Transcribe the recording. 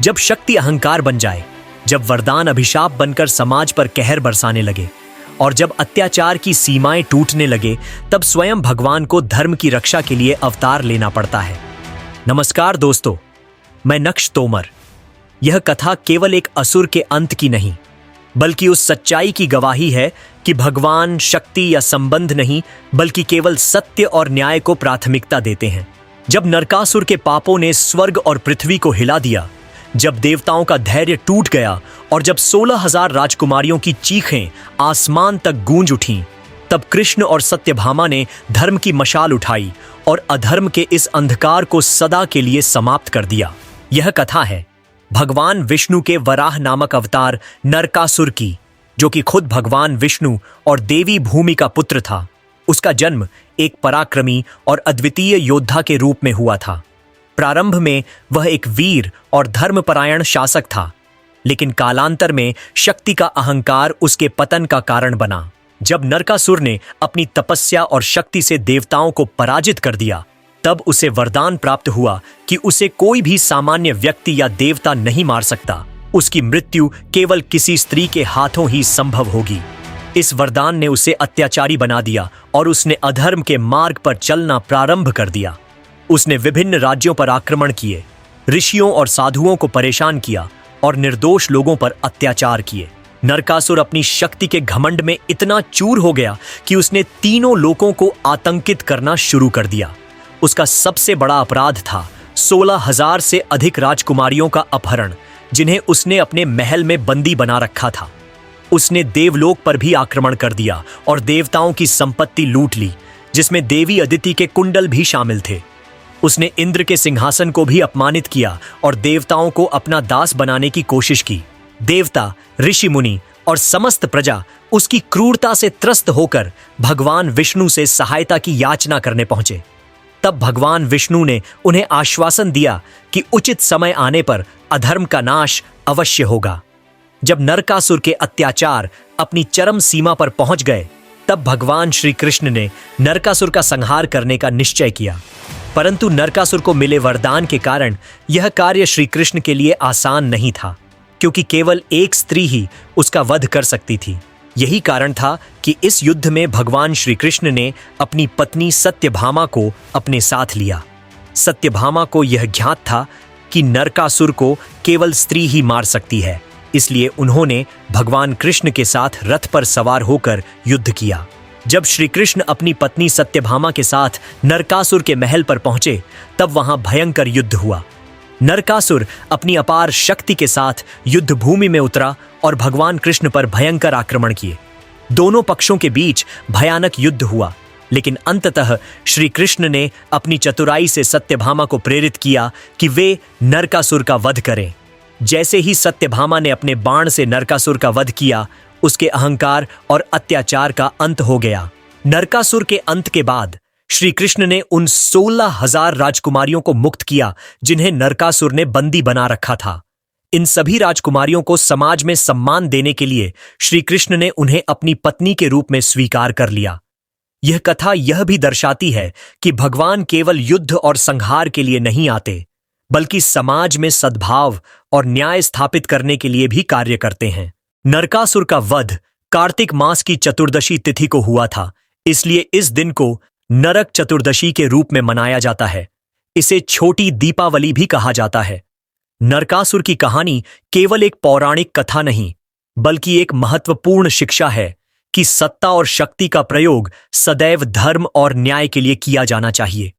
जब शक्ति अहंकार बन जाए, जब वरदान अभिशाप बनकर समाज पर कहर बरसाने लगे और जब अत्याचार की सीमाएं टूटने लगे, तब स्वयं भगवान को धर्म की रक्षा के लिए अवतार लेना पड़ता है। नमस्कार दोस्तों, मैं नक्श तोमर। यह कथा केवल एक असुर के अंत की नहीं, बल्कि उस सच्चाई की गवाही है कि भगवान शक्ति या संबंध नहीं, बल्कि केवल सत्य और न्याय को प्राथमिकता देते हैं। जब नरकासुर के पापों ने स्वर्ग और पृथ्वी को हिला दिया, जब देवताओं का धैर्य टूट गया और जब 16,000 राजकुमारियों की चीखें आसमान तक गूंज उठीं, तब कृष्ण और सत्यभामा ने धर्म की मशाल उठाई और अधर्म के इस अंधकार को सदा के लिए समाप्त कर दिया। यह कथा है भगवान विष्णु के वराह नामक अवतार नरकासुर की, जो कि खुद भगवान विष्णु और देवी भूमि का पुत्र था। उसका जन्म एक पराक्रमी और अद्वितीय योद्धा के रूप में हुआ था। प्रारंभ में वह एक वीर और धर्मपरायण शासक था, लेकिन कालांतर में शक्ति का अहंकार उसके पतन का कारण बना। जब नरकासुर ने अपनी तपस्या और शक्ति से देवताओं को पराजित कर दिया, तब उसे वरदान प्राप्त हुआ कि उसे कोई भी सामान्य व्यक्ति या देवता नहीं मार सकता। उसकी मृत्यु केवल किसी स्त्री के हाथों ही संभव होगी। इस वरदान ने उसे अत्याचारी बना दिया और उसने अधर्म के मार्ग पर चलना प्रारंभ कर दिया। उसने विभिन्न राज्यों पर आक्रमण किए, ऋषियों और साधुओं को परेशान किया और निर्दोष लोगों पर अत्याचार किए। नरकासुर अपनी शक्ति के घमंड में इतना चूर हो गया कि उसने तीनों लोकों को आतंकित करना शुरू कर दिया। उसका सबसे बड़ा अपराध था 16,000 से अधिक राजकुमारियों का अपहरण, जिन्हें उसने अपने महल में बंदी बना रखा था। उसने देवलोक पर भी आक्रमण कर दिया और देवताओं की संपत्ति लूट ली, जिसमें देवी अदिति के कुंडल भी शामिल थे। उसने इंद्र के सिंहासन को भी अपमानित किया और देवताओं को अपना दास बनाने की कोशिश की। देवता, ऋषि मुनि और समस्त प्रजा उसकी क्रूरता से त्रस्त होकर भगवान विष्णु से सहायता की याचना करने पहुंचे। तब भगवान विष्णु ने उन्हें आश्वासन दिया कि उचित समय आने पर अधर्म का नाश अवश्य होगा। जब नरकासुर के अत्याचार अपनी चरम सीमा पर पहुंच गए, तब भगवान श्री कृष्ण ने नरकासुर का संहार करने का निश्चय किया। परंतु नरकासुर को मिले वरदान के कारण यह कार्य श्री कृष्ण के लिए आसान नहीं था, क्योंकि केवल एक स्त्री ही उसका वध कर सकती थी। यही कारण था कि इस युद्ध में भगवान श्री कृष्ण ने अपनी पत्नी सत्यभामा को अपने साथ लिया। सत्यभामा को यह ज्ञात था कि नरकासुर को केवल स्त्री ही मार सकती है, इसलिए उन्होंने भगवान कृष्ण के साथ रथ पर सवार होकर युद्ध किया। जब श्री कृष्ण अपनी पत्नी सत्यभामा के साथ नरकासुर के महल पर पहुंचे, तब वहां भयंकर युद्ध हुआ। नरकासुर अपनी अपार शक्ति के साथ युद्ध भूमि में उतरा और भगवान कृष्ण पर भयंकर आक्रमण किए। दोनों पक्षों के बीच भयानक युद्ध हुआ, लेकिन अंततः श्री कृष्ण ने अपनी चतुराई से सत्यभामा को प्रेरित किया कि वे नरकासुर का वध करें। जैसे ही सत्यभामा ने अपने बाण से नरकासुर का वध किया, उसके अहंकार और अत्याचार का अंत हो गया। नरकासुर के अंत के बाद श्री कृष्ण ने उन 16,000 राजकुमारियों को मुक्त किया, जिन्हें नरकासुर ने बंदी बना रखा था। इन सभी राजकुमारियों को समाज में सम्मान देने के लिए श्री कृष्ण ने उन्हें अपनी पत्नी के रूप में स्वीकार कर लिया। यह कथा यह भी दर्शाती है कि भगवान केवल युद्ध और संहार के लिए नहीं आते, बल्कि समाज में सद्भाव और न्याय स्थापित करने के लिए भी कार्य करते हैं। नरकासुर का वध कार्तिक मास की चतुर्दशी तिथि को हुआ था, इसलिए इस दिन को नरक चतुर्दशी के रूप में मनाया जाता है। इसे छोटी दीपावली भी कहा जाता है। नरकासुर की कहानी केवल एक पौराणिक कथा नहीं, बल्कि एक महत्वपूर्ण शिक्षा है कि सत्ता और शक्ति का प्रयोग सदैव धर्म और न्याय के लिए किया जाना चाहिए।